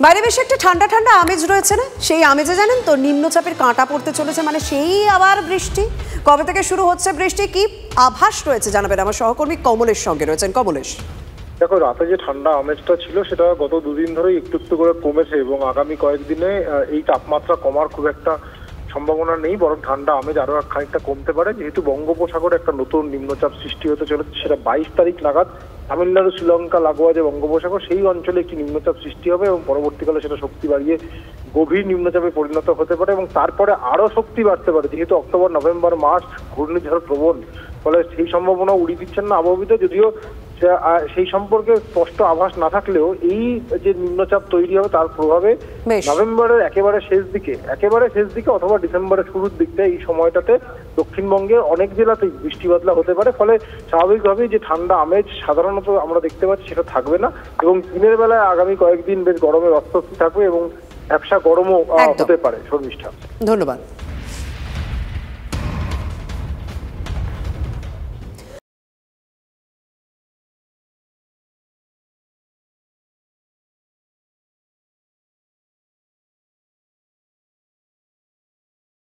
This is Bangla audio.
বাইরে বেশ একটা ঠান্ডা ঠান্ডা আমেজ রয়েছে না? সেই আমেজে জানেন তো নিম্নচাপের কাঁটা পড়তে চলেছে, মানে সেই আবার বৃষ্টি। কবে থেকে শুরু হচ্ছে বৃষ্টি, কি আভাস রয়েছে জানাবেন আমার সহকর্মী কমলেশ সঙ্গে রয়েছেন। কমলেশ, দেখো, রাতে যে ঠান্ডা আমেজটা ছিল সেটা গত দুদিন ধরেই একটু একটু করে কমেছে এবং আগামী কয়েকদিনে এই তাপমাত্রা কমার খুব একটা সম্ভাবনা নেই, বরং ঠান্ডা আমেজ আরো খানিকটা কমতে পারে, যেহেতু বঙ্গোপসাগরে একটা নতুন নিম্নচাপ সৃষ্টি হতে চলেছে। সেটা 22 তারিখ নাগাদ তামিলনাড়ু শ্রীলঙ্কা লাগোয়া যে বঙ্গোপসাগর সেই অঞ্চলে একটি নিম্নচাপ সৃষ্টি হবে এবং পরবর্তীকালে সেটা শক্তি বাড়িয়ে গভীর নিম্নচাপে পরিণত হতে পারে এবং তারপরে আরো শক্তি বাড়তে পারে, যেহেতু অক্টোবর নভেম্বর মার্চ ঘূর্ণিঝড় প্রবণ, ফলে সেই সম্ভাবনা উড়িয়ে দিচ্ছেন না আবহাওয়াবিদ। যদিও সেই সম্পর্কে স্পষ্ট আভাস না থাকলেও এই যে নিম্নচাপ তৈরি হবে তার প্রভাবে নভেম্বরের একেবারে শেষ দিকে অথবা ডিসেম্বরের শুরুর দিকটা এই সময়টাতে দক্ষিণবঙ্গের অনেক জেলাতেই বৃষ্টি বাদলা হতে পারে। ফলে স্বাভাবিকভাবেই যে ঠান্ডা আমেজ সাধারণত আমরা দেখতে পাচ্ছি সেটা থাকবে না এবং দিনের বেলায় আগামী কয়েকদিন বেশ গরমের অস্বস্তি থাকবে এবং ব্যবসা গরমও হতে পারে। শর্মিষ্ঠা, ধন্যবাদ।